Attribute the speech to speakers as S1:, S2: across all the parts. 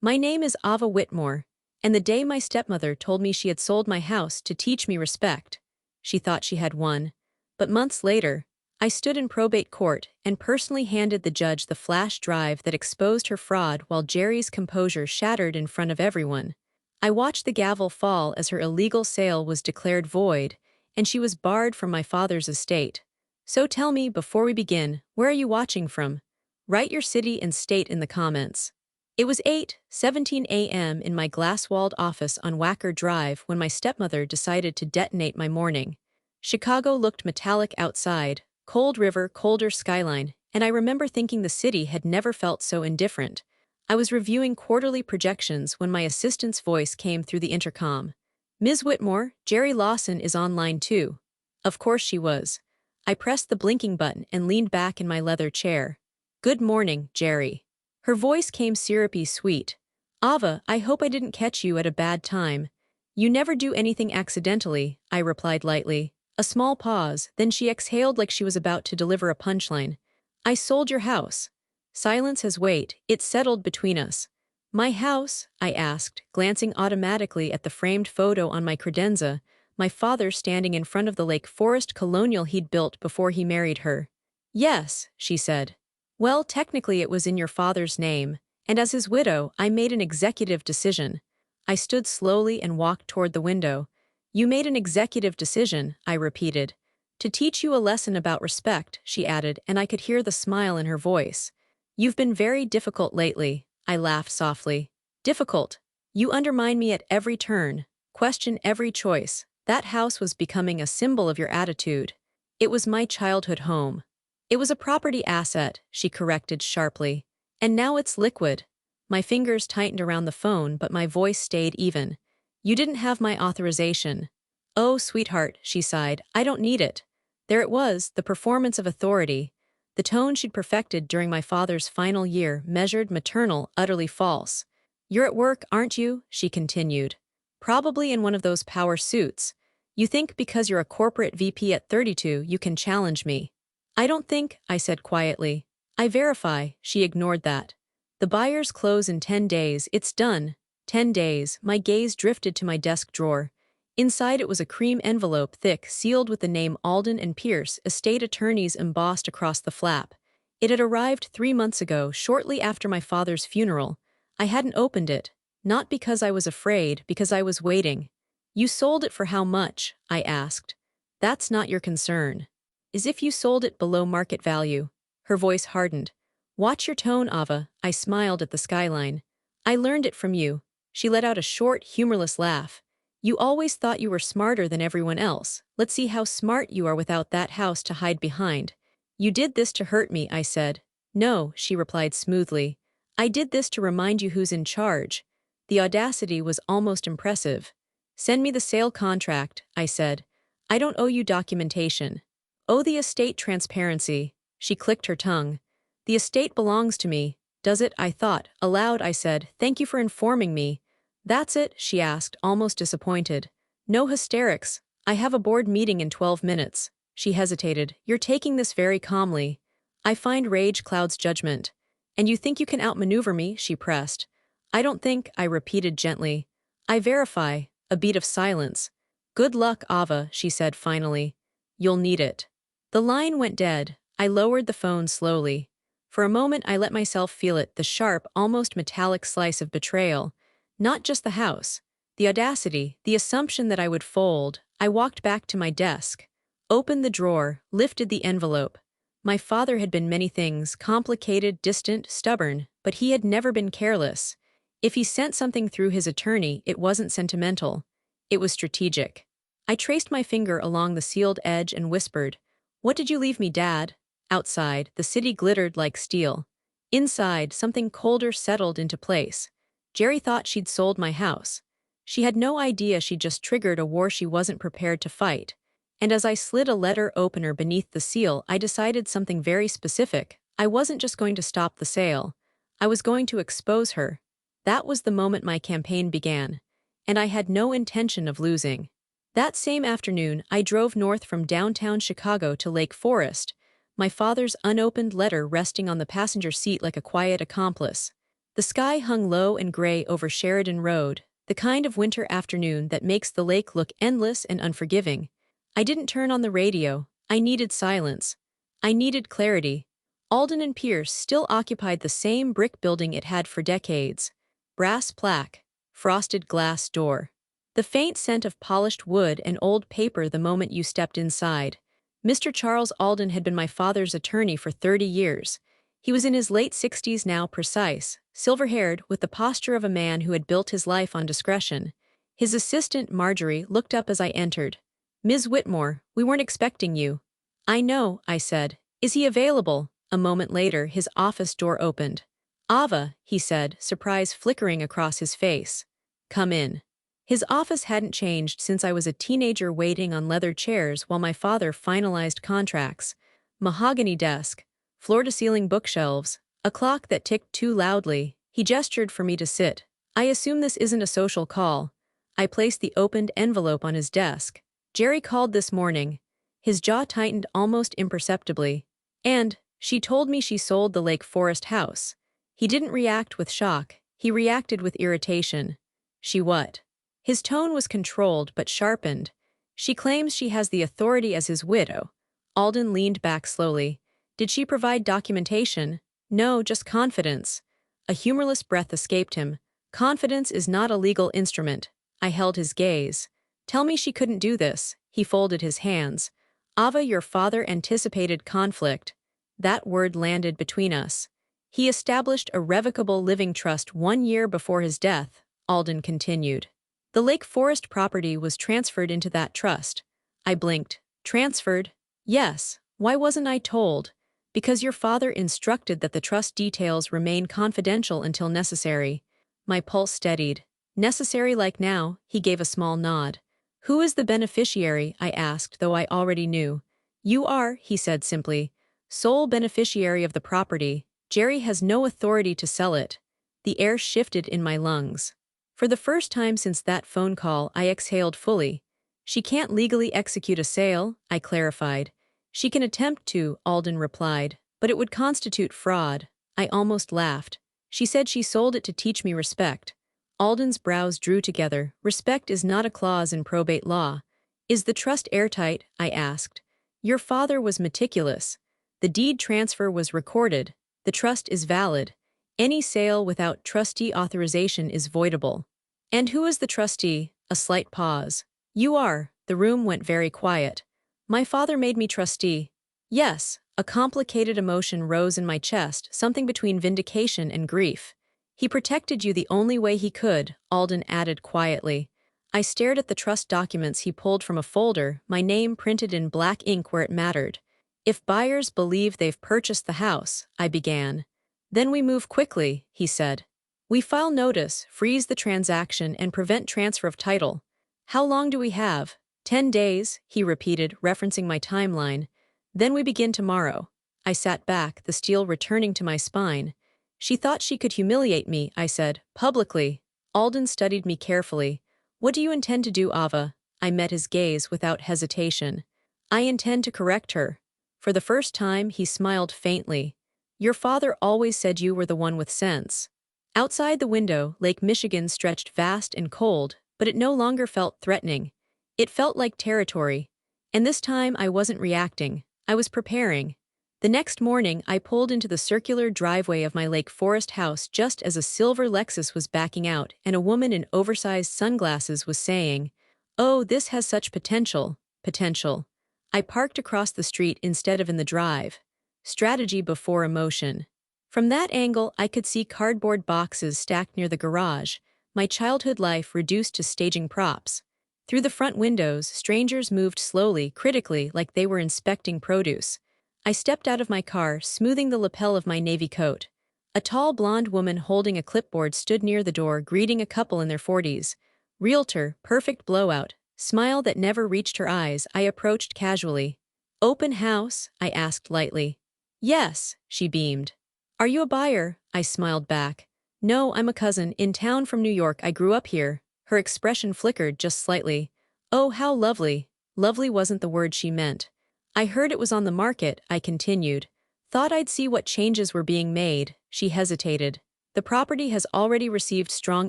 S1: My name is Ava Whitmore, and the day my stepmother told me she had sold my house to teach me respect, she thought she had won. But months later, I stood in probate court and personally handed the judge the flash drive that exposed her fraud while Jerry's composure shattered in front of everyone. I watched the gavel fall as her illegal sale was declared void, and she was barred from my father's estate. So tell me, before we begin, where are you watching from? Write your city and state in the comments. It was 8:17 a.m. in my glass-walled office on Wacker Drive when my stepmother decided to detonate my morning. Chicago looked metallic outside, cold river, colder skyline, and I remember thinking the city had never felt so indifferent. I was reviewing quarterly projections when my assistant's voice came through the intercom. "Ms. Whitmore, Jerry Lawson is on line 2. Of course she was. I pressed the blinking button and leaned back in my leather chair. "Good morning, Jerry." Her voice came syrupy sweet. "Ava, I hope I didn't catch you at a bad time." "You never do anything accidentally," I replied lightly. A small pause, then she exhaled like she was about to deliver a punchline. "I sold your house." Silence has weight, it settled between us. "My house?" I asked, glancing automatically at the framed photo on my credenza, my father standing in front of the Lake Forest colonial he'd built before he married her. "Yes," she said. "Well, technically it was in your father's name, and as his widow, I made an executive decision." I stood slowly and walked toward the window. "You made an executive decision," I repeated. "To teach you a lesson about respect," she added, and I could hear the smile in her voice. "You've been very difficult lately," I laughed softly. "Difficult? You undermine me at every turn, question every choice." That house was becoming a symbol of your attitude. "It was my childhood home." "It was a property asset," she corrected sharply. "And now it's liquid." My fingers tightened around the phone, but my voice stayed even. "You didn't have my authorization." "Oh, sweetheart," she sighed, "I don't need it." There it was, the performance of authority. The tone she'd perfected during my father's final year, measured, maternal, utterly false. "You're at work, aren't you?" she continued. "Probably in one of those power suits. You think because you're a corporate VP at 32 you can challenge me." "I don't think," I said quietly. "I verify." She ignored that. "The buyers close in 10 days, it's done." 10 days, my gaze drifted to my desk drawer. Inside it was a cream envelope, thick, sealed with the name Alden and Pierce, estate attorneys embossed across the flap. It had arrived 3 months ago, shortly after my father's funeral. I hadn't opened it, not because I was afraid, because I was waiting. "You sold it for how much?" I asked. "That's not your concern." "As if you sold it below market value." Her voice hardened. "Watch your tone, Ava." I smiled at the skyline. "I learned it from you." She let out a short, humorless laugh. "You always thought you were smarter than everyone else. Let's see how smart you are without that house to hide behind." "You did this to hurt me," I said. "No," she replied smoothly. "I did this to remind you who's in charge." The audacity was almost impressive. "Send me the sale contract," I said. "I don't owe you documentation." "Oh, the estate transparency." She clicked her tongue. "The estate belongs to me." "Does it?" I thought. Aloud I said, "Thank you for informing me." "That's it?" she asked, almost disappointed. "No hysterics. I have a board meeting in 12 minutes. She hesitated. "You're taking this very calmly." "I find rage clouds judgment." "And you think you can outmaneuver me?" she pressed. "I don't think," I repeated gently. "I verify." A beat of silence. "Good luck, Ava," she said finally. "You'll need it." The line went dead. I lowered the phone slowly. For a moment I let myself feel it, the sharp, almost metallic slice of betrayal. Not just the house. The audacity, the assumption that I would fold. I walked back to my desk. Opened the drawer, lifted the envelope. My father had been many things, complicated, distant, stubborn, but he had never been careless. If he sent something through his attorney, it wasn't sentimental. It was strategic. I traced my finger along the sealed edge and whispered, "What did you leave me, Dad?" Outside, the city glittered like steel. Inside, something colder settled into place. Jerry thought she'd sold my house. She had no idea she'd just triggered a war she wasn't prepared to fight. And as I slid a letter opener beneath the seal, I decided something very specific. I wasn't just going to stop the sale. I was going to expose her. That was the moment my campaign began. And I had no intention of losing. That same afternoon, I drove north from downtown Chicago to Lake Forest, my father's unopened letter resting on the passenger seat like a quiet accomplice. The sky hung low and gray over Sheridan Road, the kind of winter afternoon that makes the lake look endless and unforgiving. I didn't turn on the radio. I needed silence. I needed clarity. Alden and Pierce still occupied the same brick building it had for decades. Brass plaque, frosted glass door. The faint scent of polished wood and old paper the moment you stepped inside. Mr. Charles Alden had been my father's attorney for 30 years. He was in his late 60s now, precise, silver-haired, with the posture of a man who had built his life on discretion. His assistant, Marjorie, looked up as I entered. "Ms. Whitmore, we weren't expecting you." "I know," I said. "Is he available?" A moment later, his office door opened. "Ava," he said, surprise flickering across his face. "Come in." His office hadn't changed since I was a teenager waiting on leather chairs while my father finalized contracts. Mahogany desk, floor-to-ceiling bookshelves, a clock that ticked too loudly. He gestured for me to sit. "I assume this isn't a social call." I placed the opened envelope on his desk. "Jerry called this morning." His jaw tightened almost imperceptibly. "And she told me she sold the Lake Forest house." He didn't react with shock. He reacted with irritation. "She what?" His tone was controlled but sharpened. "She claims she has the authority as his widow." Alden leaned back slowly. "Did she provide documentation?" "No, just confidence." A humorless breath escaped him. "Confidence is not a legal instrument." I held his gaze. "Tell me she couldn't do this." He folded his hands. "Ava, your father anticipated conflict." That word landed between us. "He established a revocable living trust 1 year before his death," Alden continued. "The Lake Forest property was transferred into that trust." I blinked. "Transferred?" "Yes. Why wasn't I told?" "Because your father instructed that the trust details remain confidential until necessary." My pulse steadied. "Necessary like now?" He gave a small nod. "Who is the beneficiary?" I asked, though I already knew. "You are," he said simply. "Sole beneficiary of the property. Jerry has no authority to sell it." The air shifted in my lungs. For the first time since that phone call, I exhaled fully. "She can't legally execute a sale," I clarified. "She can attempt to," Alden replied, "but it would constitute fraud." I almost laughed. "She said she sold it to teach me respect." Alden's brows drew together. "Respect is not a clause in probate law." "Is the trust airtight?" I asked. "Your father was meticulous. The deed transfer was recorded. The trust is valid. Any sale without trustee authorization is voidable." "And who is the trustee?" A slight pause. "You are." The room went very quiet. "My father made me trustee." "Yes." A complicated emotion rose in my chest, something between vindication and grief. "He protected you the only way he could," Alden added quietly. I stared at the trust documents he pulled from a folder, my name printed in black ink where it mattered. "If buyers believe they've purchased the house," I began. "Then we move quickly," he said. "We file notice, freeze the transaction, and prevent transfer of title." "How long do we have?" 10 days, he repeated, referencing my timeline. "Then we begin tomorrow." I sat back, the steel returning to my spine. "She thought she could humiliate me," I said, "publicly." Alden studied me carefully. "What do you intend to do, Ava?" I met his gaze without hesitation. "I intend to correct her." For the first time, he smiled faintly. "Your father always said you were the one with sense." Outside the window, Lake Michigan stretched vast and cold, but it no longer felt threatening. It felt like territory. And this time I wasn't reacting. I was preparing. The next morning, I pulled into the circular driveway of my Lake Forest house just as a silver Lexus was backing out and a woman in oversized sunglasses was saying, "Oh, this has such potential." Potential. I parked across the street instead of in the drive. Strategy before emotion. From that angle, I could see cardboard boxes stacked near the garage, my childhood life reduced to staging props. Through the front windows, strangers moved slowly, critically, like they were inspecting produce. I stepped out of my car, smoothing the lapel of my navy coat. A tall blonde woman holding a clipboard stood near the door, greeting a couple in their 40s. Realtor, perfect blowout, smile that never reached her eyes. I approached casually. "Open house?" I asked lightly. "Yes," she beamed. "Are you a buyer?" I smiled back. "No, I'm a cousin, in town from New York. I grew up here." Her expression flickered just slightly. "Oh, how lovely." Lovely wasn't the word she meant. "I heard it was on the market," I continued. "Thought I'd see what changes were being made." She hesitated. The property has already received strong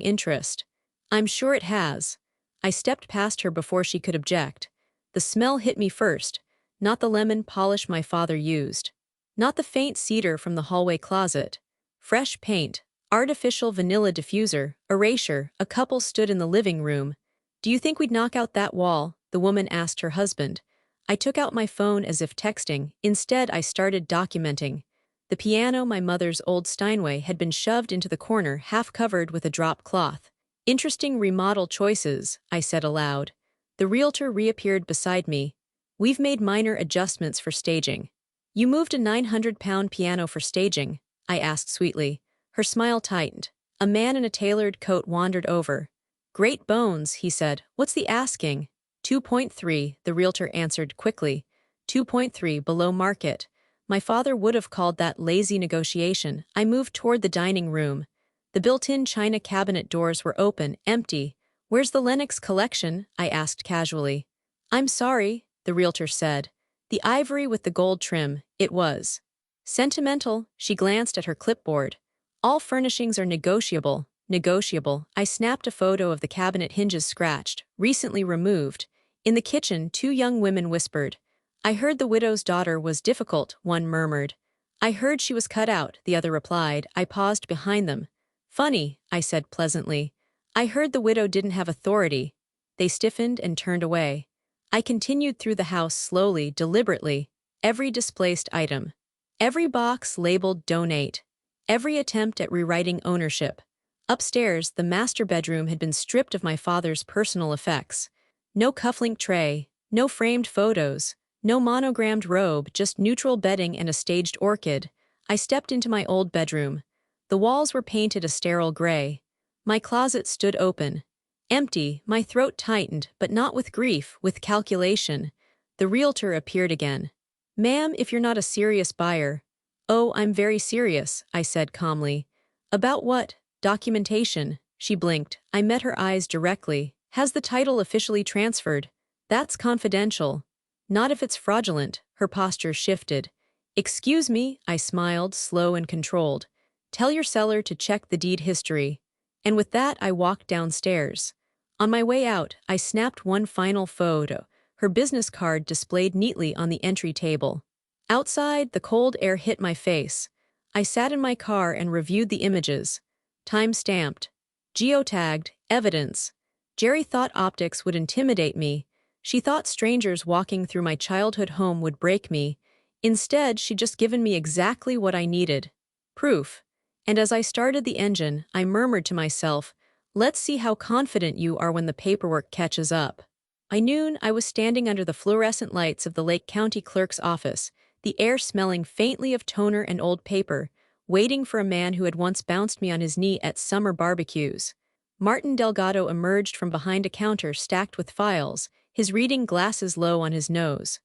S1: interest. I'm sure it has. I stepped past her before she could object. The smell hit me first, not the lemon polish my father used. Not the faint cedar from the hallway closet. Fresh paint, artificial vanilla diffuser, erasure. A couple stood in the living room. "Do you think we'd knock out that wall?" the woman asked her husband. I took out my phone as if texting. Instead, I started documenting. The piano, my mother's old Steinway, had been shoved into the corner, half covered with a drop cloth. "Interesting remodel choices," I said aloud. The realtor reappeared beside me. "We've made minor adjustments for staging." "You moved a 900-pound piano for staging?" I asked sweetly. Her smile tightened. A man in a tailored coat wandered over. "Great bones," he said. "What's the asking?" 2.3, the realtor answered quickly. 2.3 below market. My father would have called that lazy negotiation. I moved toward the dining room. The built-in china cabinet doors were open, empty. "Where's the Lennox collection?" I asked casually. "I'm sorry," the realtor said. "The ivory with the gold trim, it was." "Sentimental," she glanced at her clipboard. "All furnishings are negotiable." Negotiable. I snapped a photo of the cabinet hinges scratched, recently removed. In the kitchen, two young women whispered. "I heard the widow's daughter was difficult," one murmured. "I heard she was cut out," the other replied. I paused behind them. "Funny," I said pleasantly. "I heard the widow didn't have authority." They stiffened and turned away. I continued through the house slowly, deliberately. Every displaced item. Every box labeled "donate." Every attempt at rewriting ownership. Upstairs, the master bedroom had been stripped of my father's personal effects. No cufflink tray, no framed photos, no monogrammed robe, just neutral bedding and a staged orchid. I stepped into my old bedroom. The walls were painted a sterile gray. My closet stood open. Empty, my throat tightened, but not with grief, with calculation. The realtor appeared again. "Ma'am, if you're not a serious buyer." "Oh, I'm very serious," I said calmly. "About what?" "Documentation." She blinked. I met her eyes directly. "Has the title officially transferred?" "That's confidential." "Not if it's fraudulent." Her posture shifted. "Excuse me," I smiled, slow and controlled. "Tell your seller to check the deed history." And with that, I walked downstairs. On my way out, I snapped one final photo, her business card displayed neatly on the entry table. Outside, the cold air hit my face. I sat in my car and reviewed the images. Time-stamped. Geotagged. Evidence. Jerry thought optics would intimidate me. She thought strangers walking through my childhood home would break me. Instead, she'd just given me exactly what I needed. Proof. And as I started the engine, I murmured to myself, "Let's see how confident you are when the paperwork catches up." By noon, I was standing under the fluorescent lights of the Lake County clerk's office, the air smelling faintly of toner and old paper, waiting for a man who had once bounced me on his knee at summer barbecues. Martin Delgado emerged from behind a counter stacked with files, his reading glasses low on his nose.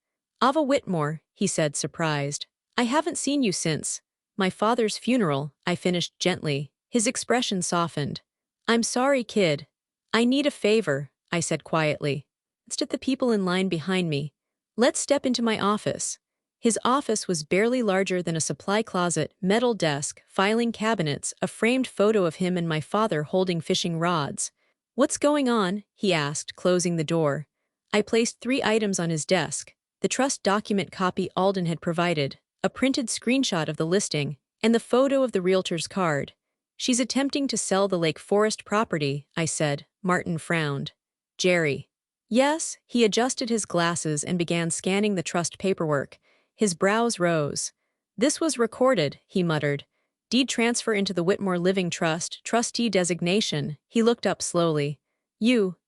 S1: "Ava Whitmore," he said, surprised. "I haven't seen you since my father's funeral," I finished gently. His expression softened. "I'm sorry, kid." "I need a favor," I said quietly. Glanced at the people in line behind me. "Let's step into my office." His office was barely larger than a supply closet, metal desk, filing cabinets, a framed photo of him and my father holding fishing rods. "What's going on?" he asked, closing the door. I placed 3 items on his desk. The trust document copy Alden had provided, a printed screenshot of the listing, and the photo of the realtor's card. "She's attempting to sell the Lake Forest property," I said. Martin frowned. "Jerry." "Yes," he adjusted his glasses and began scanning the trust paperwork. His brows rose. "This was recorded," he muttered. "Deed transfer into the Whitmore Living Trust, trustee designation." He looked up slowly.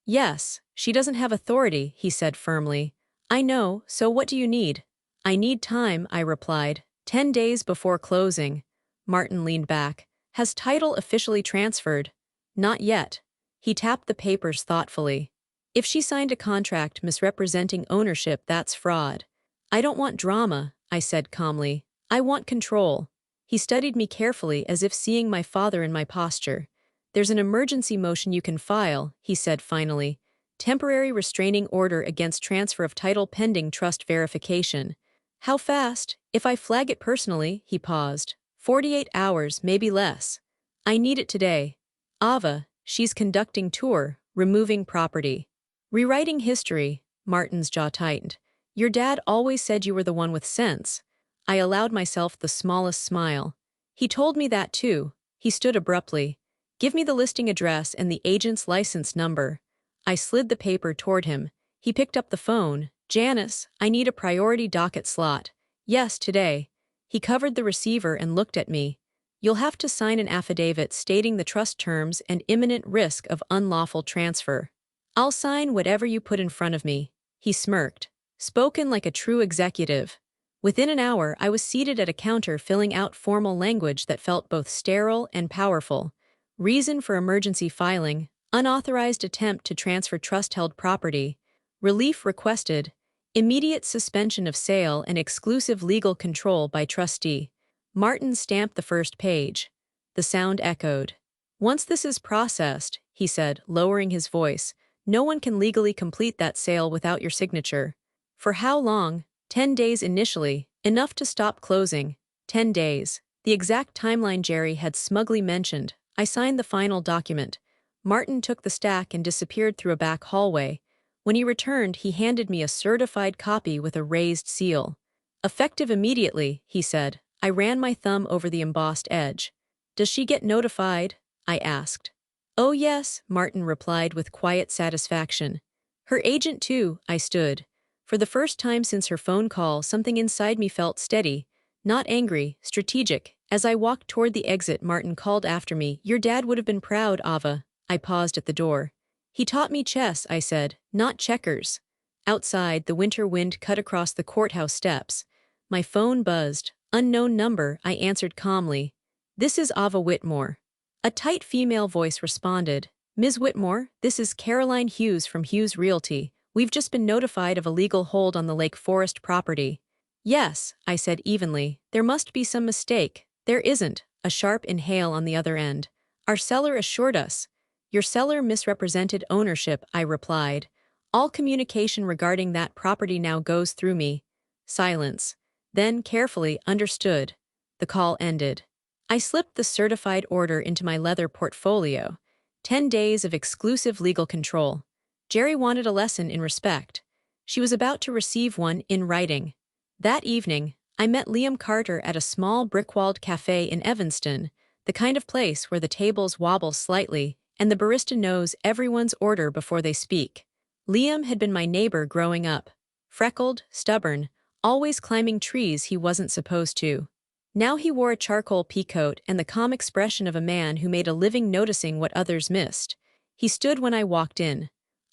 S1: Yes, she doesn't have authority," he said firmly. "I know, so what do you need?" "I need time," I replied. 10 days before closing." Martin leaned back. "Has title officially transferred?" "Not yet." He tapped the papers thoughtfully. "If she signed a contract misrepresenting ownership, that's fraud." "I don't want drama," I said calmly. "I want control." He studied me carefully as if seeing my father in my posture. "There's an emergency motion you can file," he said finally. "Temporary restraining order against transfer of title pending trust verification." "How fast?" "If I flag it personally," he paused. 48 hours, maybe less." I need it today. Ava, she's conducting tour, removing property. Rewriting history, Martin's jaw tightened. Your dad always said you were the one with sense. I allowed myself the smallest smile. He told me that too. He stood abruptly. Give me the listing address and the agent's license number. I slid the paper toward him. He picked up the phone. Janice, I need a priority docket slot. Yes, today. He covered the receiver and looked at me. You'll have to sign an affidavit stating the trust terms and imminent risk of unlawful transfer. I'll sign whatever you put in front of me. He smirked. Spoken like a true executive. Within an hour, I was seated at a counter filling out formal language that felt both sterile and powerful. Reason for emergency filing, unauthorized attempt to transfer trust-held property, relief requested, immediate suspension of sale and exclusive legal control by trustee. Martin stamped the first page. The sound echoed. Once this is processed, he said, lowering his voice, no one can legally complete that sale without your signature. For how long? 10 days initially, enough to stop closing. 10 days. The exact timeline Jerry had smugly mentioned. I signed the final document. Martin took the stack and disappeared through a back hallway. When he returned, he handed me a certified copy with a raised seal. Effective immediately, he said. I ran my thumb over the embossed edge. Does she get notified? I asked. Oh yes, Martin replied with quiet satisfaction. Her agent too, I stood. For the first time since her phone call, something inside me felt steady, not angry, strategic. As I walked toward the exit, Martin called after me, Your dad would have been proud, Ava. I paused at the door. He taught me chess, I said, not checkers. Outside, the winter wind cut across the courthouse steps. My phone buzzed. Unknown number, I answered calmly. This is Ava Whitmore. A tight female voice responded. Ms. Whitmore, this is Caroline Hughes from Hughes Realty. We've just been notified of a legal hold on the Lake Forest property. Yes, I said evenly. There must be some mistake. There isn't. A sharp inhale on the other end. Our seller assured us. Your seller misrepresented ownership, I replied. All communication regarding that property now goes through me. Silence. Then, carefully, understood. The call ended. I slipped the certified order into my leather portfolio. 10 days of exclusive legal control. Jerry wanted a lesson in respect. She was about to receive one in writing. That evening, I met Liam Carter at a small brick-walled cafe in Evanston, the kind of place where the tables wobble slightly and the barista knows everyone's order before they speak. Liam had been my neighbor growing up. Freckled, stubborn, always climbing trees he wasn't supposed to. Now he wore a charcoal peacoat and the calm expression of a man who made a living noticing what others missed. He stood when I walked in.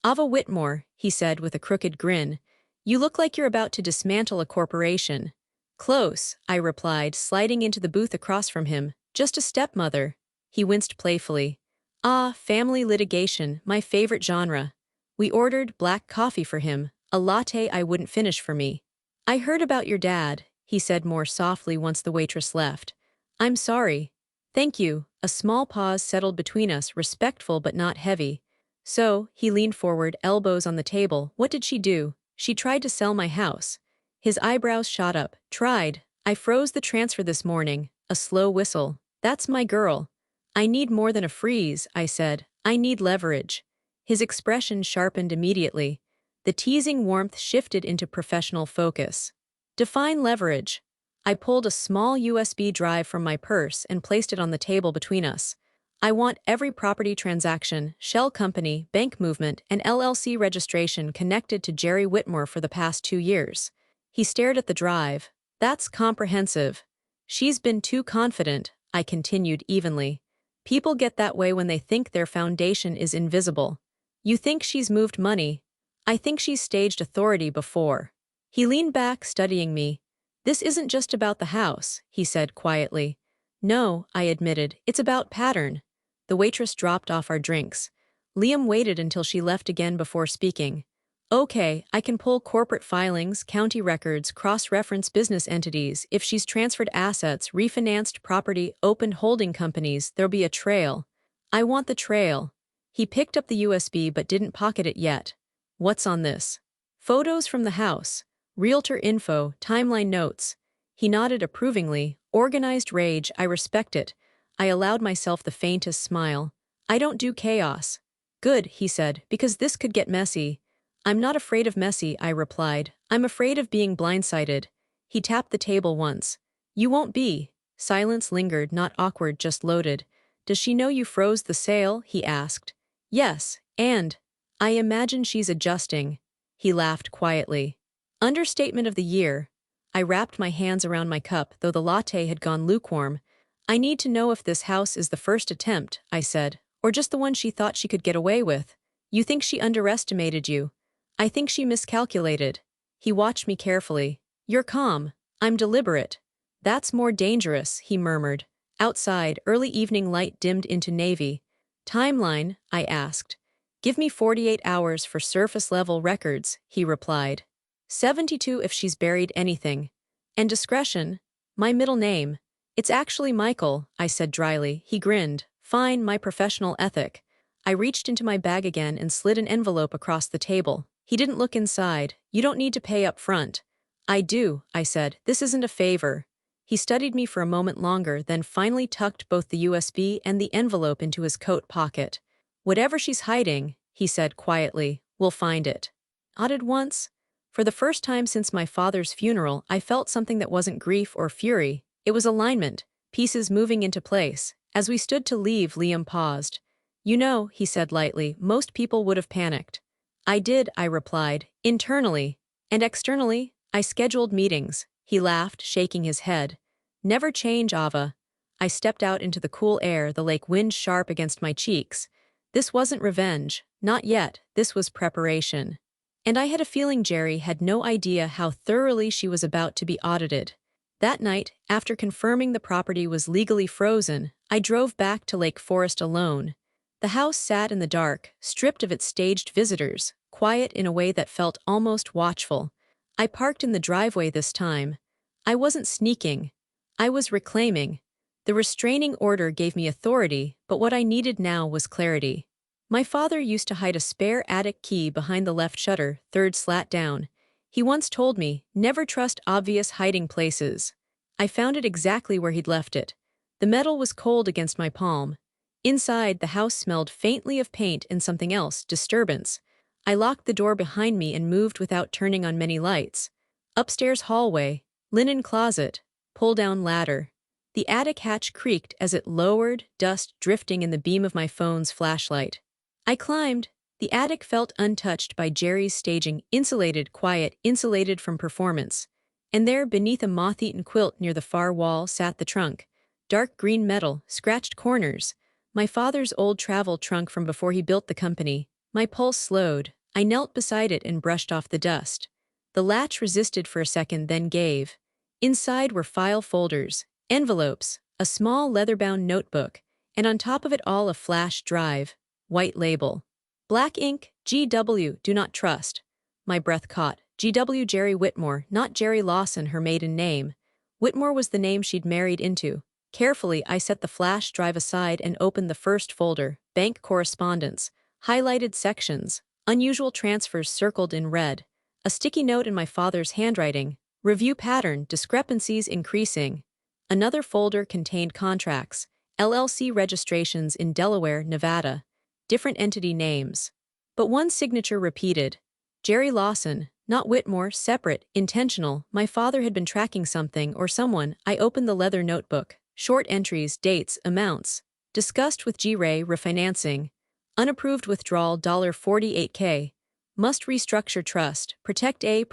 S1: Ava Whitmore, he said with a crooked grin. You look like you're about to dismantle a corporation. Close, I replied, sliding into the booth across from him. Just a stepmother. He winced playfully. Ah, family litigation, my favorite genre. We ordered black coffee for him, a latte I wouldn't finish for me. I heard about your dad, he said more softly once the waitress left. I'm sorry. Thank you. A small pause settled between us, respectful but not heavy. So, he leaned forward, elbows on the table. What did she do? She tried to sell my house. His eyebrows shot up. Tried. I froze the transfer this morning. A slow whistle. That's my girl. I need more than a freeze, I said. I need leverage. His expression sharpened immediately. The teasing warmth shifted into professional focus. Define leverage. I pulled a small USB drive from my purse and placed it on the table between us. I want every property transaction, shell company, bank movement, and LLC registration connected to Jerry Whitmore for the past 2 years. He stared at the drive. That's comprehensive. She's been too confident, I continued evenly. People get that way when they think their foundation is invisible. You think she's moved money. I think she's staged authority before. He leaned back, studying me. This isn't just about the house, he said quietly. No, I admitted, it's about pattern. The waitress dropped off our drinks. Liam waited until she left again before speaking. Okay, I can pull corporate filings, county records, cross-reference business entities. If she's transferred assets, refinanced property, opened holding companies, there'll be a trail. I want the trail. He picked up the USB but didn't pocket it yet. What's on this? Photos from the house. Realtor info, timeline notes. He nodded approvingly. Organized rage, I respect it. I allowed myself the faintest smile. I don't do chaos. Good, he said, because this could get messy. I'm not afraid of messy, I replied. I'm afraid of being blindsided. He tapped the table once. You won't be. Silence lingered, not awkward, just loaded. Does she know you froze the sale? He asked. Yes, and I imagine she's adjusting. He laughed quietly. Understatement of the year. I wrapped my hands around my cup, though the latte had gone lukewarm. I need to know if this house is the first attempt, I said, or just the one she thought she could get away with. You think she underestimated you? I think she miscalculated. He watched me carefully. You're calm. I'm deliberate. That's more dangerous, he murmured. Outside, early evening light dimmed into navy. Timeline, I asked. Give me 48 hours for surface-level records, he replied. 72 if she's buried anything. And discretion? My middle name. It's actually Michael, I said dryly. He grinned. Fine, my professional ethic. I reached into my bag again and slid an envelope across the table. He didn't look inside. You don't need to pay up front. I do, I said. This isn't a favor. He studied me for a moment longer, then finally tucked both the USB and the envelope into his coat pocket. Whatever she's hiding, he said quietly, we'll find it. Nodded once. For the first time since my father's funeral, I felt something that wasn't grief or fury. It was alignment, pieces moving into place. As we stood to leave, Liam paused. You know, he said lightly, most people would have panicked. I did, I replied, internally. And externally, I scheduled meetings. He laughed, shaking his head. Never change, Ava. I stepped out into the cool air, the lake wind sharp against my cheeks. This wasn't revenge. Not yet. This was preparation. And I had a feeling Jerry had no idea how thoroughly she was about to be audited. That night, after confirming the property was legally frozen, I drove back to Lake Forest alone. The house sat in the dark, stripped of its staged visitors, quiet in a way that felt almost watchful. I parked in the driveway this time. I wasn't sneaking. I was reclaiming. The restraining order gave me authority, but what I needed now was clarity. My father used to hide a spare attic key behind the left shutter, third slat down. He once told me, never trust obvious hiding places. I found it exactly where he'd left it. The metal was cold against my palm. Inside, the house smelled faintly of paint and something else, disturbance. I locked the door behind me and moved without turning on many lights. Upstairs hallway, linen closet, pull-down ladder. The attic hatch creaked as it lowered, dust drifting in the beam of my phone's flashlight. I climbed. The attic felt untouched by Jerry's staging, insulated, quiet, insulated from performance. And there, beneath a moth-eaten quilt near the far wall, sat the trunk. Dark green metal, scratched corners. My father's old travel trunk from before he built the company. My pulse slowed. I knelt beside it and brushed off the dust. The latch resisted for a second, then gave. Inside were file folders, envelopes, a small leather-bound notebook, and on top of it all a flash drive. White label. Black ink, GW, do not trust. My breath caught. GW Jerry Whitmore, not Jerry Lawson, her maiden name. Whitmore was the name she'd married into. Carefully, I set the flash drive aside and opened the first folder, bank correspondence, highlighted sections, unusual transfers circled in red, a sticky note in my father's handwriting, review pattern, discrepancies increasing. Another folder contained contracts, LLC registrations in Delaware, Nevada, different entity names. But one signature repeated. Jerry Lawson, not Whitmore, separate, intentional. My father had been tracking something or someone. I opened the leather notebook. Short entries, dates, amounts. Discussed with G-Ray, refinancing. Unapproved withdrawal $48K. Must restructure trust. Protect A.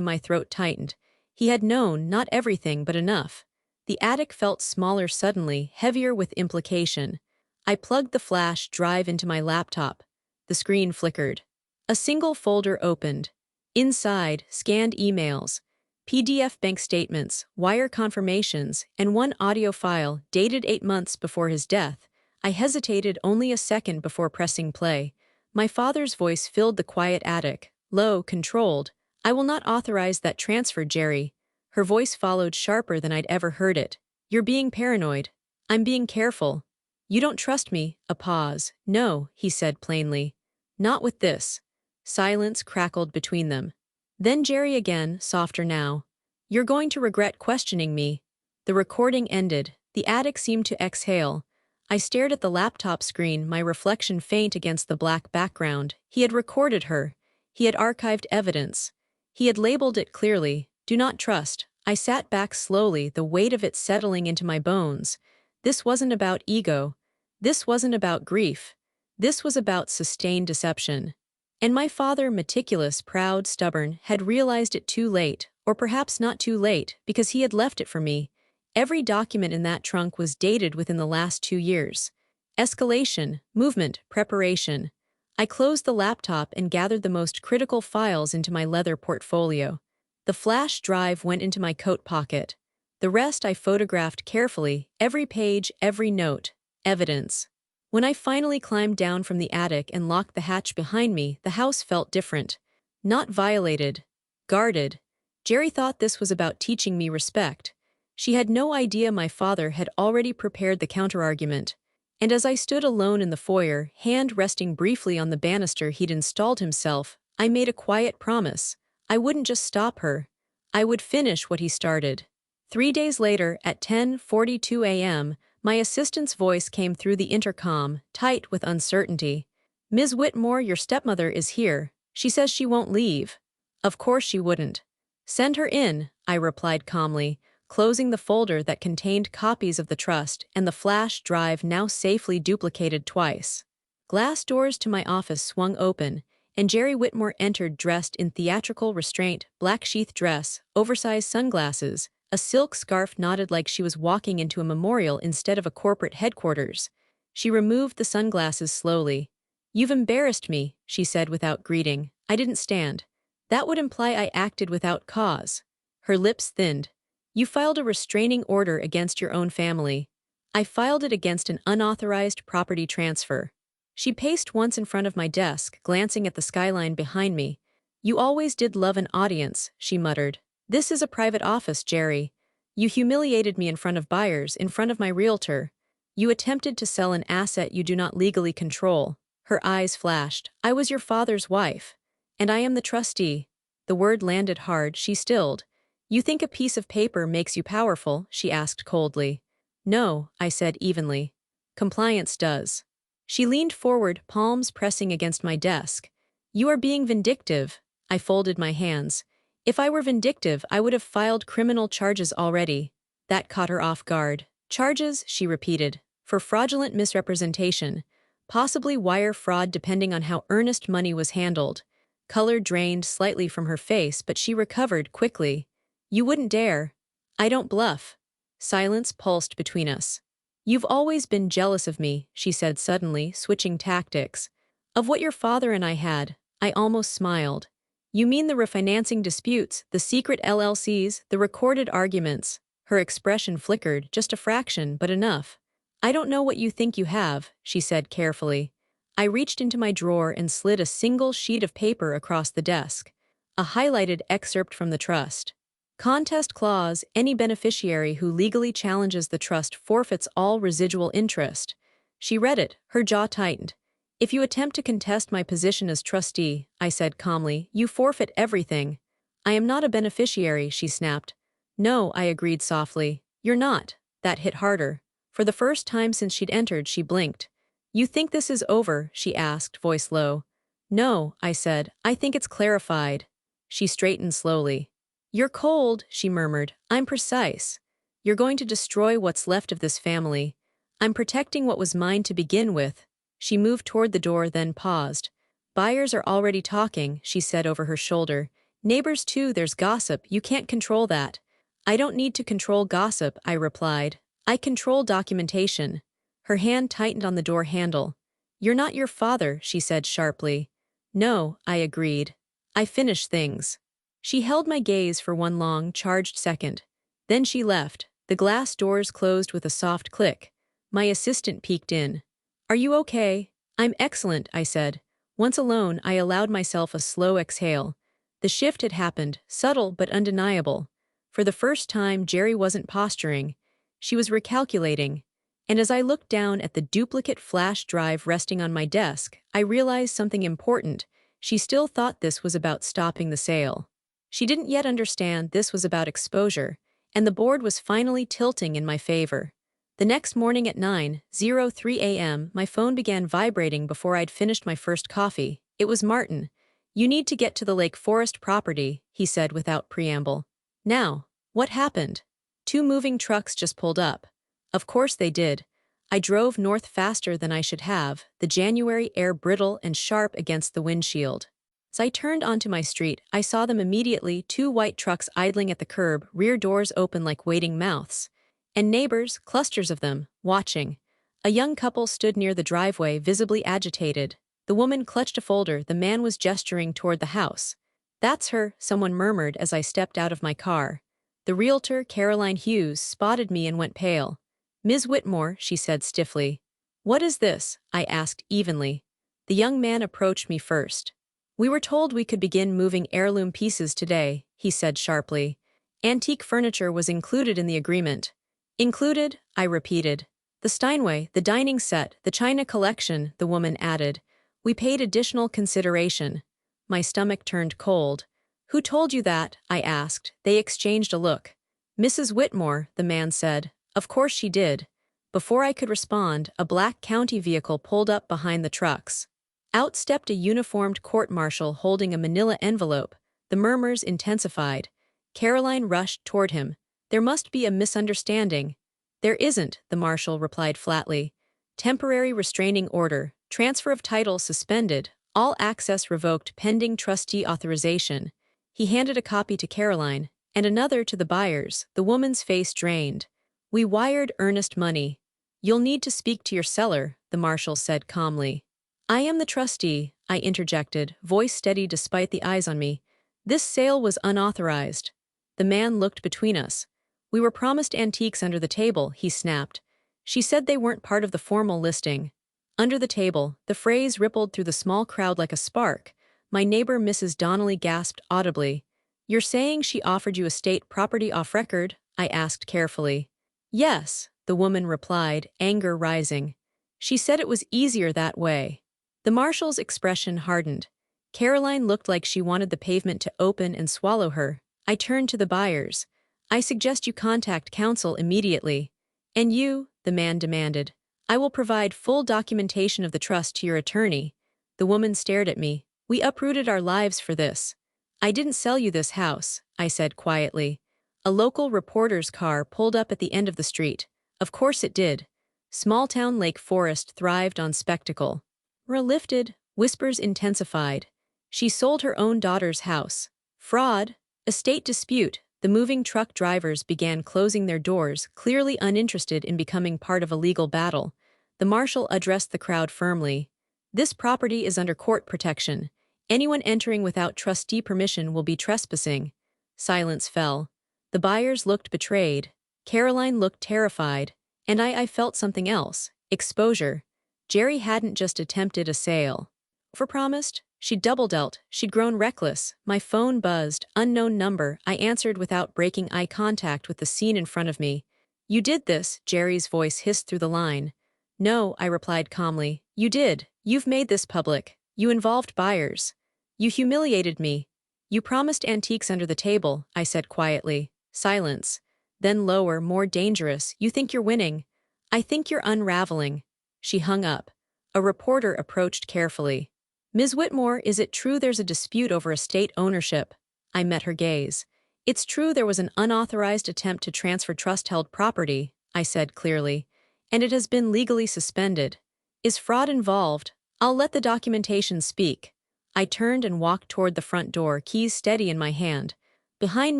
S1: My throat tightened. He had known, not everything, but enough. The attic felt smaller suddenly, heavier with implication. I plugged the flash drive into my laptop. The screen flickered. A single folder opened. Inside, scanned emails, PDF bank statements, wire confirmations, and one audio file dated 8 months before his death. I hesitated only a second before pressing play. My father's voice filled the quiet attic, low, controlled. I will not authorize that transfer, Jerry. Her voice followed, sharper than I'd ever heard it. You're being paranoid. I'm being careful. You don't trust me. A pause. No, he said plainly. Not with this. Silence crackled between them. Then Jerry again, softer now. You're going to regret questioning me. The recording ended. The attic seemed to exhale. I stared at the laptop screen, my reflection faint against the black background. He had recorded her. He had archived evidence. He had labeled it clearly, "Do not trust." I sat back slowly, the weight of it settling into my bones. This wasn't about ego. This wasn't about grief. This was about sustained deception. And my father, meticulous, proud, stubborn, had realized it too late, or perhaps not too late, because he had left it for me. Every document in that trunk was dated within the last 2 years. Escalation, movement, preparation. I closed the laptop and gathered the most critical files into my leather portfolio. The flash drive went into my coat pocket. The rest I photographed carefully, every page, every note. Evidence. When I finally climbed down from the attic and locked the hatch behind me, the house felt different. Not violated. Guarded. Jerry thought this was about teaching me respect. She had no idea my father had already prepared the counterargument. And as I stood alone in the foyer, hand resting briefly on the banister he'd installed himself, I made a quiet promise. I wouldn't just stop her. I would finish what he started. 3 days later, at 10:42 a.m., my assistant's voice came through the intercom, tight with uncertainty. "Ms. Whitmore, your stepmother is here. She says she won't leave." Of course she wouldn't. "Send her in," I replied calmly, closing the folder that contained copies of the trust and the flash drive now safely duplicated twice. Glass doors to my office swung open, and Jerry Whitmore entered dressed in theatrical restraint, black sheath dress, oversized sunglasses, a silk scarf knotted like she was walking into a memorial instead of a corporate headquarters. She removed the sunglasses slowly. "You've embarrassed me," she said without greeting. I didn't stand. That would imply I acted without cause. Her lips thinned. "You filed a restraining order against your own family." "I filed it against an unauthorized property transfer." She paced once in front of my desk, glancing at the skyline behind me. "You always did love an audience," she muttered. "This is a private office, Jerry. You humiliated me in front of buyers, in front of my realtor. You attempted to sell an asset you do not legally control." Her eyes flashed. "I was your father's wife. And I am the trustee." The word landed hard. She stilled. "You think a piece of paper makes you powerful?" she asked coldly. "No," I said evenly. "Compliance does." She leaned forward, palms pressing against my desk. "You are being vindictive." I folded my hands. "If I were vindictive, I would have filed criminal charges already." That caught her off guard. "Charges," she repeated, "for fraudulent misrepresentation. Possibly wire fraud depending on how earnest money was handled." Color drained slightly from her face, but she recovered quickly. "You wouldn't dare." "I don't bluff." Silence pulsed between us. "You've always been jealous of me," she said suddenly, switching tactics. "Of what your father and I had." I almost smiled. "You mean the refinancing disputes, the secret LLCs, the recorded arguments?" Her expression flickered, just a fraction, but enough. "I don't know what you think you have," she said carefully. I reached into my drawer and slid a single sheet of paper across the desk. A highlighted excerpt from the trust. Contest clause: any beneficiary who legally challenges the trust forfeits all residual interest. She read it, her jaw tightened. "If you attempt to contest my position as trustee," I said calmly, "you forfeit everything." "I am not a beneficiary," she snapped. "No," I agreed softly. "You're not." That hit harder. For the first time since she'd entered, she blinked. "You think this is over?" she asked, voice low. "No," I said. "I think it's clarified." She straightened slowly. "You're cold," she murmured. "I'm precise. You're going to destroy what's left of this family. I'm protecting what was mine to begin with." She moved toward the door, then paused. "Buyers are already talking," she said over her shoulder. "Neighbors too, there's gossip, you can't control that." "I don't need to control gossip," I replied. "I control documentation." Her hand tightened on the door handle. "You're not your father," she said sharply. "No," I agreed. "I finish things." She held my gaze for one long, charged second. Then she left. The glass doors closed with a soft click. My assistant peeked in. "Are you okay?" "I'm excellent," I said. Once alone, I allowed myself a slow exhale. The shift had happened, subtle but undeniable. For the first time, Jerry wasn't posturing. She was recalculating. And as I looked down at the duplicate flash drive resting on my desk, I realized something important. She still thought this was about stopping the sale. She didn't yet understand this was about exposure, and the board was finally tilting in my favor. The next morning at 9:03 a.m., my phone began vibrating before I'd finished my first coffee. It was Martin. "You need to get to the Lake Forest property," he said without preamble. "Now, what happened?" "Two moving trucks just pulled up." Of course they did. I drove north faster than I should have, the January air brittle and sharp against the windshield. As I turned onto my street, I saw them immediately, two white trucks idling at the curb, rear doors open like waiting mouths. And neighbors, clusters of them, watching. A young couple stood near the driveway, visibly agitated. The woman clutched a folder, the man was gesturing toward the house. "That's her," someone murmured as I stepped out of my car. The realtor, Caroline Hughes, spotted me and went pale. "Ms. Whitmore," she said stiffly. "What is this?" I asked evenly. The young man approached me first. "We were told we could begin moving heirloom pieces today," he said sharply. "Antique furniture was included in the agreement." "Included?" I repeated. "The Steinway, the dining set, the china collection," the woman added. "We paid additional consideration." My stomach turned cold. "Who told you that?" I asked. They exchanged a look. "Mrs. Whitmore," the man said. Of course she did. Before I could respond, a black county vehicle pulled up behind the trucks. Out stepped a uniformed court-marshal holding a manila envelope. The murmurs intensified. Caroline rushed toward him. "There must be a misunderstanding." "There isn't," the marshal replied flatly. "Temporary restraining order, transfer of title suspended, all access revoked pending trustee authorization." He handed a copy to Caroline, and another to the buyers. The woman's face drained. "We wired earnest money." "You'll need to speak to your seller," the marshal said calmly. "I am the trustee," I interjected, voice steady despite the eyes on me. "This sale was unauthorized." The man looked between us. "We were promised antiques under the table," he snapped. "She said they weren't part of the formal listing." Under the table, the phrase rippled through the small crowd like a spark. My neighbor Mrs. Donnelly gasped audibly. "You're saying she offered you estate property off record?" I asked carefully. "Yes," the woman replied, anger rising. "She said it was easier that way." The marshal's expression hardened. Caroline looked like she wanted the pavement to open and swallow her. I turned to the buyers. "I suggest you contact counsel immediately." "And you?" the man demanded. "I will provide full documentation of the trust to your attorney." The woman stared at me. "We uprooted our lives for this." "I didn't sell you this house," I said quietly. A local reporter's car pulled up at the end of the street. Of course it did. Small-town Lake Forest thrived on spectacle. "We're lifted," whispers intensified. "She sold her own daughter's house." "Fraud." "Estate dispute." The moving truck drivers began closing their doors, clearly uninterested in becoming part of a legal battle. The marshal addressed the crowd firmly. "This property is under court protection. Anyone entering without trustee permission will be trespassing." Silence fell. The buyers looked betrayed. Caroline looked terrified. And I felt something else. Exposure. Jerry hadn't just attempted a sale. Overpromised? She'd double-dealt. She'd grown reckless. My phone buzzed. Unknown number. I answered without breaking eye contact with the scene in front of me. "You did this," Jerry's voice hissed through the line. "No," I replied calmly. "You did. You've made this public. You involved buyers. You humiliated me." "You promised antiques under the table," I said quietly. Silence. Then lower, more dangerous. "You think you're winning." "I think you're unraveling." She hung up. A reporter approached carefully. "Ms. Whitmore, is it true there's a dispute over estate ownership?" I met her gaze. "It's true there was an unauthorized attempt to transfer trust-held property," I said clearly, "and it has been legally suspended. Is fraud involved? I'll let the documentation speak." I turned and walked toward the front door, keys steady in my hand. Behind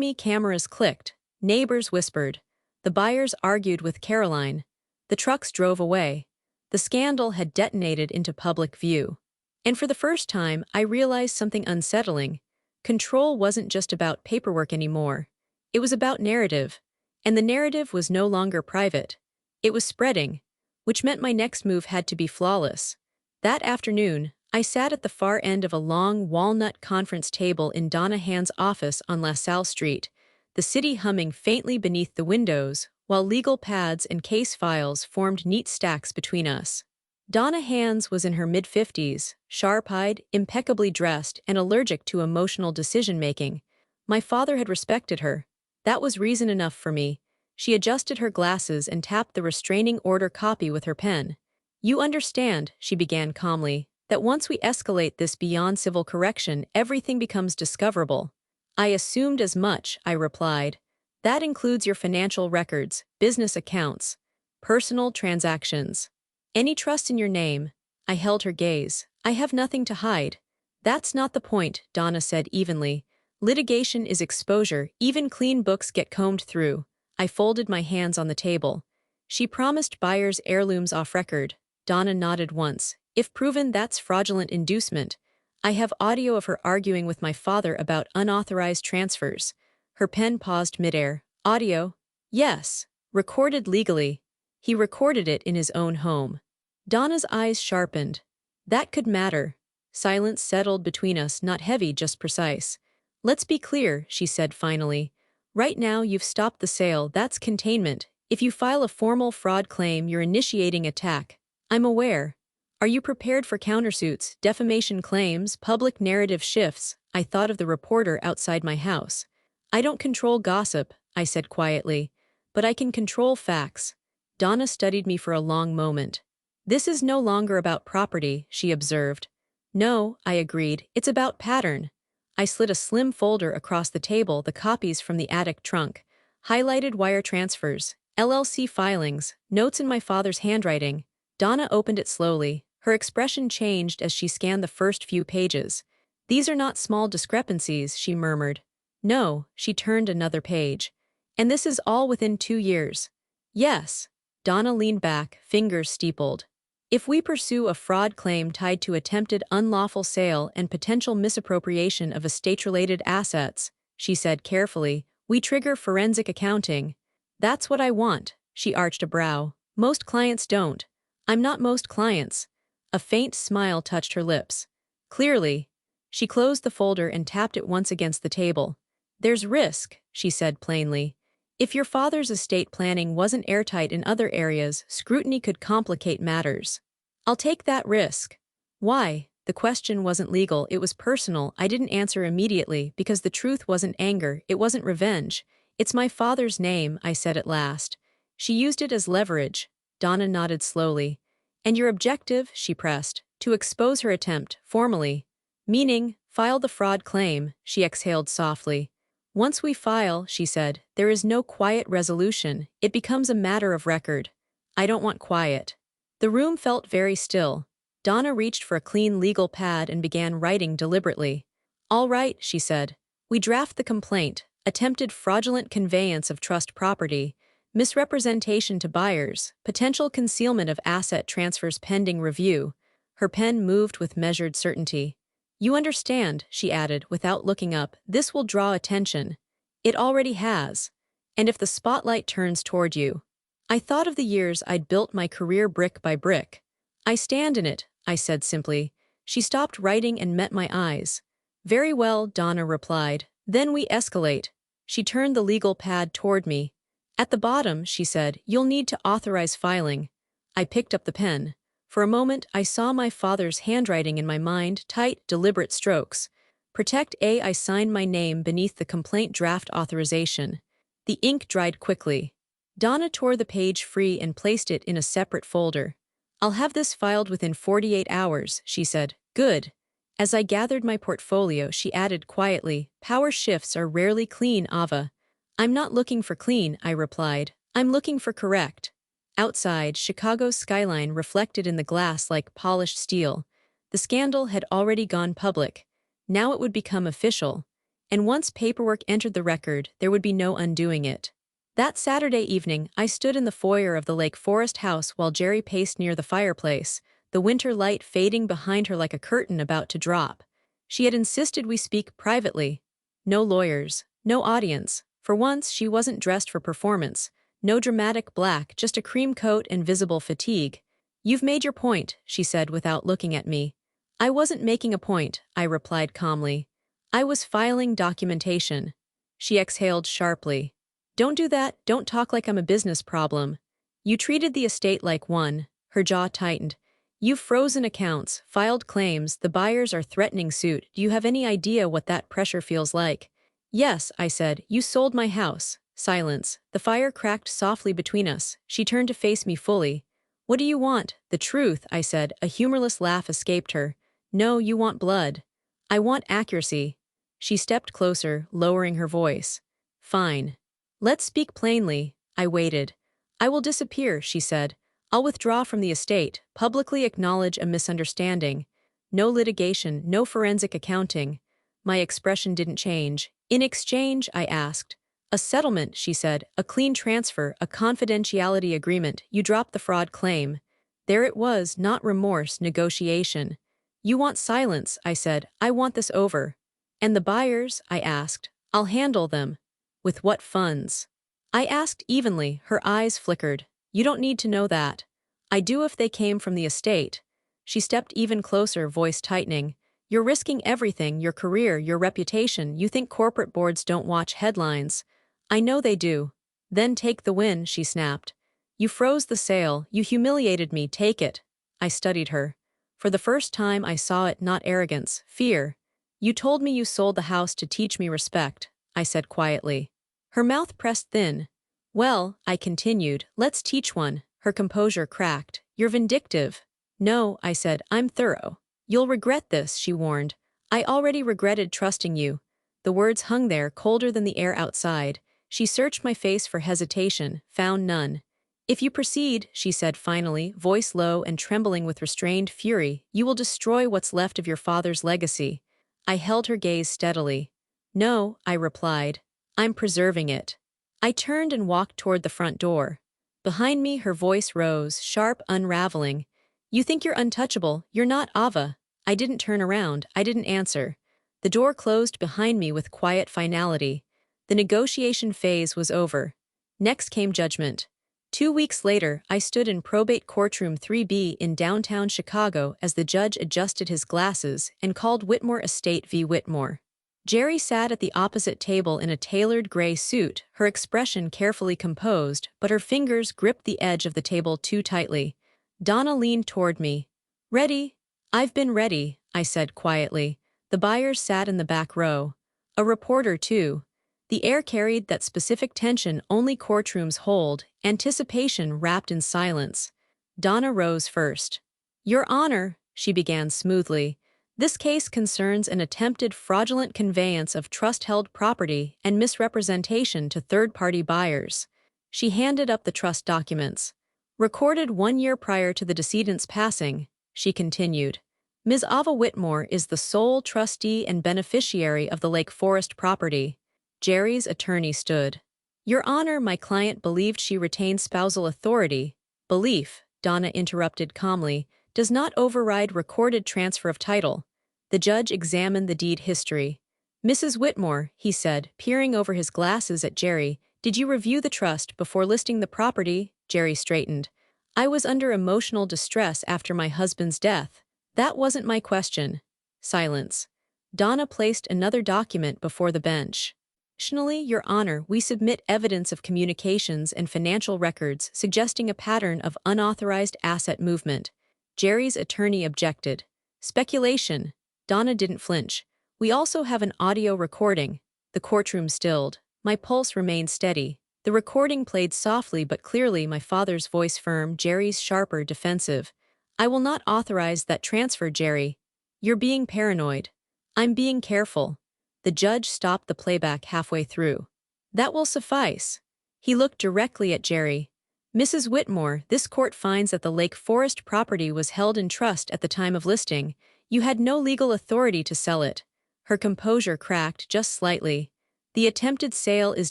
S1: me, cameras clicked. Neighbors whispered. The buyers argued with Caroline. The trucks drove away. The scandal had detonated into public view. And for the first time, I realized something unsettling. Control wasn't just about paperwork anymore. It was about narrative. And the narrative was no longer private. It was spreading, which meant my next move had to be flawless. That afternoon, I sat at the far end of a long walnut conference table in Donna Hand's office on LaSalle Street, the city humming faintly beneath the windows, while legal pads and case files formed neat stacks between us. Donna Hands was in her mid-50s, sharp-eyed, impeccably dressed, and allergic to emotional decision-making. My father had respected her. That was reason enough for me. She adjusted her glasses and tapped the restraining order copy with her pen. You understand, she began calmly, that once we escalate this beyond civil correction, everything becomes discoverable. I assumed as much, I replied. That includes your financial records, business accounts, personal transactions. Any trust in your name. I held her gaze. I have nothing to hide. That's not the point, Donna said evenly. Litigation is exposure, even clean books get combed through. I folded my hands on the table. She promised buyers heirlooms off record. Donna nodded once. If proven, that's fraudulent inducement. I have audio of her arguing with my father about unauthorized transfers. Her pen paused midair. Audio? Yes. Recorded legally. He recorded it in his own home. Donna's eyes sharpened. That could matter. Silence settled between us, not heavy, just precise. Let's be clear, she said finally. Right now you've stopped the sale, that's containment. If you file a formal fraud claim, you're initiating attack. I'm aware. Are you prepared for countersuits, defamation claims, public narrative shifts? I thought of the reporter outside my house. I don't control gossip, I said quietly, but I can control facts. Donna studied me for a long moment. This is no longer about property, she observed. No, I agreed, it's about pattern. I slid a slim folder across the table, the copies from the attic trunk, highlighted wire transfers, LLC filings, notes in my father's handwriting. Donna opened it slowly. Her expression changed as she scanned the first few pages. These are not small discrepancies, she murmured. No, she turned another page. And this is all within 2 years. Yes. Donna leaned back, fingers steepled. If we pursue a fraud claim tied to attempted unlawful sale and potential misappropriation of estate-related assets, she said carefully, we trigger forensic accounting. That's what I want, she arched a brow. Most clients don't. I'm not most clients. A faint smile touched her lips. Clearly. She closed the folder and tapped it once against the table. There's risk, she said plainly. If your father's estate planning wasn't airtight in other areas, scrutiny could complicate matters. I'll take that risk. Why? The question wasn't legal, it was personal. I didn't answer immediately because the truth wasn't anger, it wasn't revenge. It's my father's name, I said at last. She used it as leverage. Donna nodded slowly. And your objective, she pressed, to expose her attempt, formally. Meaning, file the fraud claim, she exhaled softly. Once we file, she said, there is no quiet resolution, it becomes a matter of record. I don't want quiet. The room felt very still. Donna reached for a clean legal pad and began writing deliberately. All right, she said. We draft the complaint, attempted fraudulent conveyance of trust property, misrepresentation to buyers, potential concealment of asset transfers pending review. Her pen moved with measured certainty. You understand, she added, without looking up, this will draw attention. It already has. And if the spotlight turns toward you. I thought of the years I'd built my career brick by brick. I stand in it, I said simply. She stopped writing and met my eyes. Very well, Donna replied. Then we escalate. She turned the legal pad toward me. At the bottom, she said, you'll need to authorize filing. I picked up the pen. For a moment, I saw my father's handwriting in my mind, tight, deliberate strokes. Protect A. I signed my name beneath the complaint draft authorization. The ink dried quickly. Donna tore the page free and placed it in a separate folder. I'll have this filed within 48 hours, she said. Good. As I gathered my portfolio, she added quietly, power shifts are rarely clean, Ava. I'm not looking for clean, I replied. I'm looking for correct. Outside, Chicago's skyline reflected in the glass like polished steel. The scandal had already gone public. Now it would become official. And once paperwork entered the record, there would be no undoing it. That Saturday evening, I stood in the foyer of the Lake Forest house while Jerry paced near the fireplace, the winter light fading behind her like a curtain about to drop. She had insisted we speak privately. No lawyers, no audience. For once, she wasn't dressed for performance. No dramatic black, just a cream coat and visible fatigue. You've made your point, she said without looking at me. I wasn't making a point, I replied calmly. I was filing documentation. She exhaled sharply. Don't do that, don't talk like I'm a business problem. You treated the estate like one. Her jaw tightened. You've frozen accounts, filed claims, the buyers are threatening suit. Do you have any idea what that pressure feels like? Yes, I said, you sold my house. Silence. The fire cracked softly between us. She turned to face me fully. What do you want? The truth, I said. A humorless laugh escaped her. No, you want blood. I want accuracy. She stepped closer, lowering her voice. Fine. Let's speak plainly. I waited. I will disappear, she said. I'll withdraw from the estate, publicly acknowledge a misunderstanding. No litigation, no forensic accounting. My expression didn't change. In exchange, I asked. A settlement, she said, a clean transfer, a confidentiality agreement. You dropped the fraud claim. There it was, not remorse, negotiation. You want silence, I said. I want this over. And the buyers, I asked. I'll handle them. With what funds? I asked evenly, her eyes flickered. You don't need to know that. I do if they came from the estate. She stepped even closer, voice tightening. You're risking everything, your career, your reputation. You think corporate boards don't watch headlines. I know they do. Then take the win, she snapped. You froze the sale, you humiliated me, take it. I studied her. For the first time I saw it, not arrogance, fear. You told me you sold the house to teach me respect, I said quietly. Her mouth pressed thin. Well, I continued, let's teach one. Her composure cracked. You're vindictive. No, I said, I'm thorough. You'll regret this, she warned. I already regretted trusting you. The words hung there, colder than the air outside. She searched my face for hesitation, found none. If you proceed, she said finally, voice low and trembling with restrained fury, you will destroy what's left of your father's legacy. I held her gaze steadily. No, I replied. I'm preserving it. I turned and walked toward the front door. Behind me, her voice rose, sharp, unraveling. You think you're untouchable, you're not Ava. I didn't turn around, I didn't answer. The door closed behind me with quiet finality. The negotiation phase was over. Next came judgment. 2 weeks later, I stood in probate courtroom 3B in downtown Chicago as the judge adjusted his glasses and called Whitmore Estate v. Whitmore. Jerry sat at the opposite table in a tailored gray suit, her expression carefully composed, but her fingers gripped the edge of the table too tightly. Donna leaned toward me. Ready? I've been ready, I said quietly. The buyers sat in the back row. A reporter, too. The air carried that specific tension only courtrooms hold, anticipation wrapped in silence. Donna rose first. Your Honor, she began smoothly, this case concerns an attempted fraudulent conveyance of trust-held property and misrepresentation to third-party buyers. She handed up the trust documents. Recorded 1 year prior to the decedent's passing, she continued. Ms. Ava Whitmore is the sole trustee and beneficiary of the Lake Forest property. Jerry's attorney stood. Your Honor, my client believed she retained spousal authority. Belief, Donna interrupted calmly, does not override recorded transfer of title. The judge examined the deed history. Mrs. Whitmore, he said, peering over his glasses at Jerry, did you review the trust before listing the property? Jerry straightened. I was under emotional distress after my husband's death. That wasn't my question. Silence. Donna placed another document before the bench. Additionally, Your Honor, we submit evidence of communications and financial records suggesting a pattern of unauthorized asset movement. Jerry's attorney objected. Speculation. Donna didn't flinch. We also have an audio recording. The courtroom stilled. My pulse remained steady. The recording played softly but clearly, my father's voice firm, Jerry's sharper, defensive. I will not authorize that transfer, Jerry. You're being paranoid. I'm being careful. The judge stopped the playback halfway through. That will suffice. He looked directly at Jerry. Mrs. Whitmore, this court finds that the Lake Forest property was held in trust at the time of listing. You had no legal authority to sell it. Her composure cracked just slightly. The attempted sale is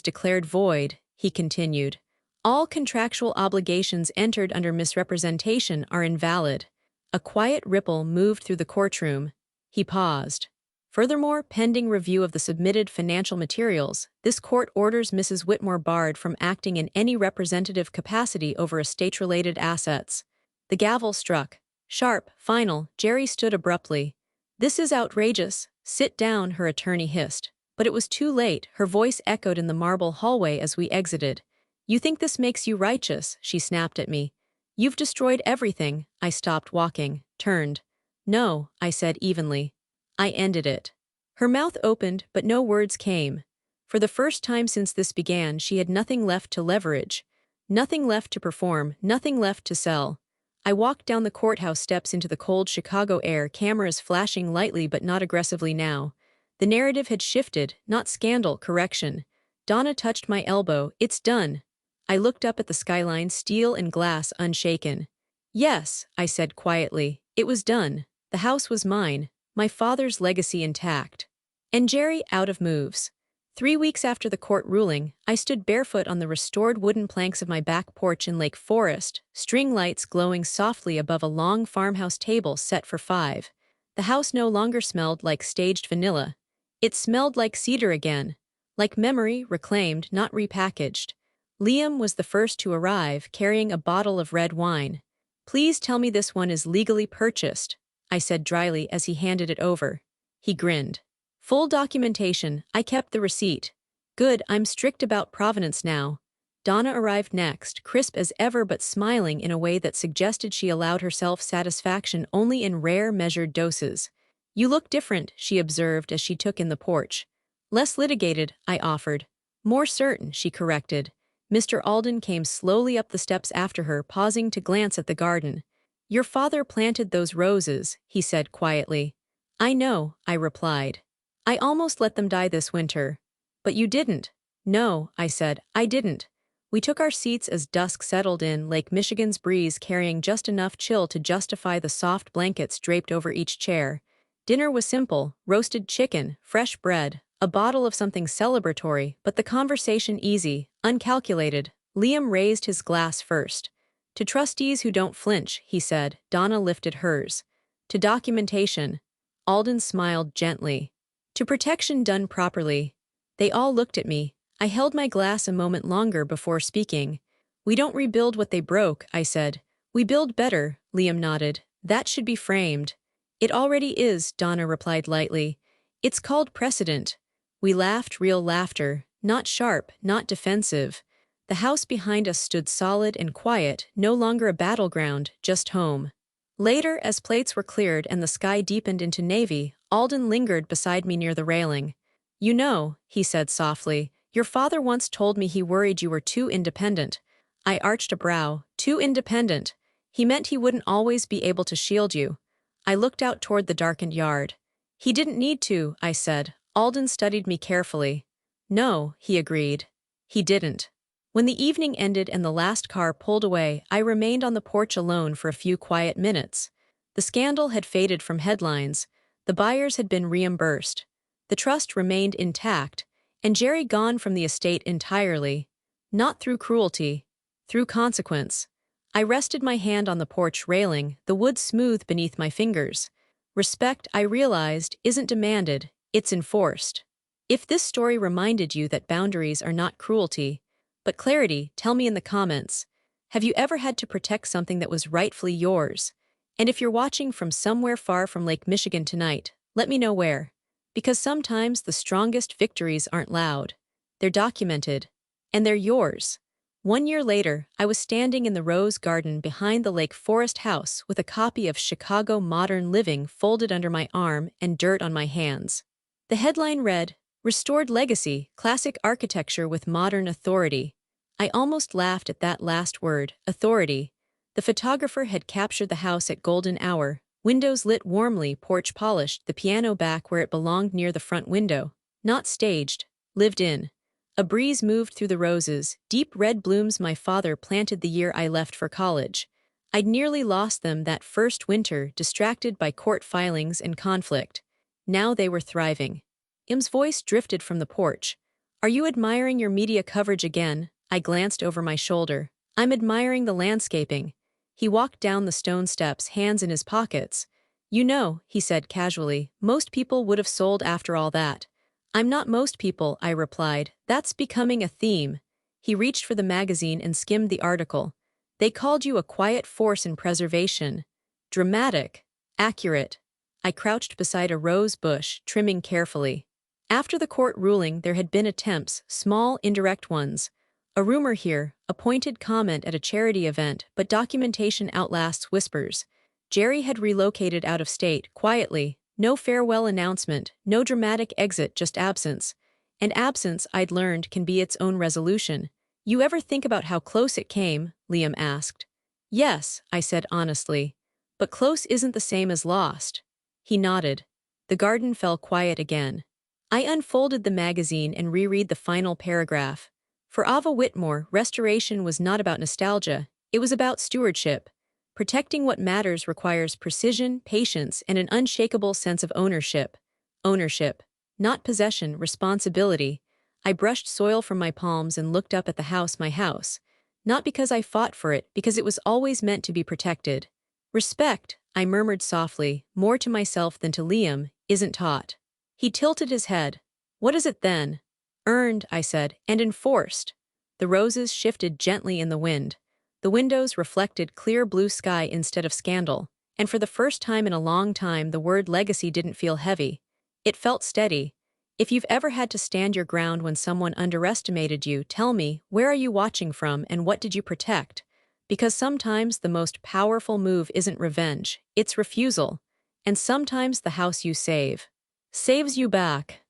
S1: declared void, he continued. All contractual obligations entered under misrepresentation are invalid. A quiet ripple moved through the courtroom. He paused. Furthermore, pending review of the submitted financial materials, this court orders Mrs. Whitmore barred from acting in any representative capacity over estate-related assets. The gavel struck. Sharp, final, Jerry stood abruptly. This is outrageous. Sit down, her attorney hissed. But it was too late, her voice echoed in the marble hallway as we exited. You think this makes you righteous, she snapped at me. You've destroyed everything. I stopped walking, turned. No, I said evenly. I ended it. Her mouth opened, but no words came. For the first time since this began, she had nothing left to leverage. Nothing left to perform, nothing left to sell. I walked down the courthouse steps into the cold Chicago air, cameras flashing lightly but not aggressively now. The narrative had shifted, not scandal, correction. Donna touched my elbow. It's done. I looked up at the skyline, steel and glass unshaken. Yes, I said quietly, it was done. The house was mine, my father's legacy intact. And Jerry out of moves. 3 weeks after the court ruling, I stood barefoot on the restored wooden planks of my back porch in Lake Forest, string lights glowing softly above a long farmhouse table set for 5. The house no longer smelled like staged vanilla. It smelled like cedar again, like memory reclaimed, not repackaged. Liam was the first to arrive, carrying a bottle of red wine. Please tell me this one is legally purchased, I said dryly as he handed it over. He grinned. Full documentation, I kept the receipt. Good, I'm strict about provenance now. Donna arrived next, crisp as ever but smiling in a way that suggested she allowed herself satisfaction only in rare, measured doses. You look different, she observed as she took in the porch. Less litigated, I offered. More certain, she corrected. Mr. Alden came slowly up the steps after her, pausing to glance at the garden. Your father planted those roses, he said quietly. I know, I replied. I almost let them die this winter. But you didn't. No, I said, I didn't. We took our seats as dusk settled in, Lake Michigan's breeze carrying just enough chill to justify the soft blankets draped over each chair. Dinner was simple, roasted chicken, fresh bread, a bottle of something celebratory, but the conversation easy, uncalculated. Liam raised his glass first. To trustees who don't flinch, he said. Donna lifted hers. To documentation. Alden smiled gently. To protection done properly. They all looked at me. I held my glass a moment longer before speaking. We don't rebuild what they broke, I said. We build better, Liam nodded. That should be framed. It already is, Donna replied lightly. It's called precedent. We laughed, real laughter, not sharp, not defensive. The house behind us stood solid and quiet, no longer a battleground, just home. Later, as plates were cleared and the sky deepened into navy, Alden lingered beside me near the railing. You know, he said softly, your father once told me he worried you were too independent. I arched a brow. Too independent. He meant he wouldn't always be able to shield you. I looked out toward the darkened yard. He didn't need to, I said. Alden studied me carefully. No, he agreed. He didn't. When the evening ended and the last car pulled away, I remained on the porch alone for a few quiet minutes. The scandal had faded from headlines. The buyers had been reimbursed. The trust remained intact, and Jerry gone from the estate entirely. Not through cruelty, through consequence. I rested my hand on the porch railing, the wood smooth beneath my fingers. Respect, I realized, isn't demanded, it's enforced. If this story reminded you that boundaries are not cruelty, but clarity, tell me in the comments. Have you ever had to protect something that was rightfully yours? And if you're watching from somewhere far from Lake Michigan tonight, let me know where. Because sometimes the strongest victories aren't loud. They're documented. And they're yours. 1 year later, I was standing in the rose garden behind the Lake Forest house with a copy of Chicago Modern Living folded under my arm and dirt on my hands. The headline read, Restored Legacy, Classic Architecture with Modern Authority. I almost laughed at that last word, authority. The photographer had captured the house at golden hour, windows lit warmly, porch polished, the piano back where it belonged near the front window. Not staged, lived in. A breeze moved through the roses, deep red blooms my father planted the year I left for college. I'd nearly lost them that first winter, distracted by court filings and conflict. Now they were thriving. Im's voice drifted from the porch. Are you admiring your media coverage again? I glanced over my shoulder. I'm admiring the landscaping. He walked down the stone steps, hands in his pockets. You know, he said casually, most people would have sold after all that. I'm not most people, I replied. That's becoming a theme. He reached for the magazine and skimmed the article. They called you a quiet force in preservation. Dramatic. Accurate. I crouched beside a rose bush, trimming carefully. After the court ruling, there had been attempts, small, indirect ones. A rumor here, a pointed comment at a charity event, but documentation outlasts whispers. Jerry had relocated out of state, quietly. No farewell announcement, no dramatic exit, just absence. And absence, I'd learned, can be its own resolution. You ever think about how close it came? Liam asked. Yes, I said honestly. But close isn't the same as lost. He nodded. The garden fell quiet again. I unfolded the magazine and reread the final paragraph. For Ava Whitmore, restoration was not about nostalgia, it was about stewardship. Protecting what matters requires precision, patience, and an unshakable sense of ownership. Ownership. Not possession, responsibility. I brushed soil from my palms and looked up at the house, my house. Not because I fought for it, because it was always meant to be protected. Respect, I murmured softly, more to myself than to Liam, isn't taught. He tilted his head. What is it then? Earned, I said, and enforced. The roses shifted gently in the wind. The windows reflected clear blue sky instead of scandal, and for the first time in a long time the word legacy didn't feel heavy. It felt steady. If you've ever had to stand your ground when someone underestimated you, tell me, where are you watching from and what did you protect? Because sometimes the most powerful move isn't revenge, it's refusal. And sometimes the house you save saves you back.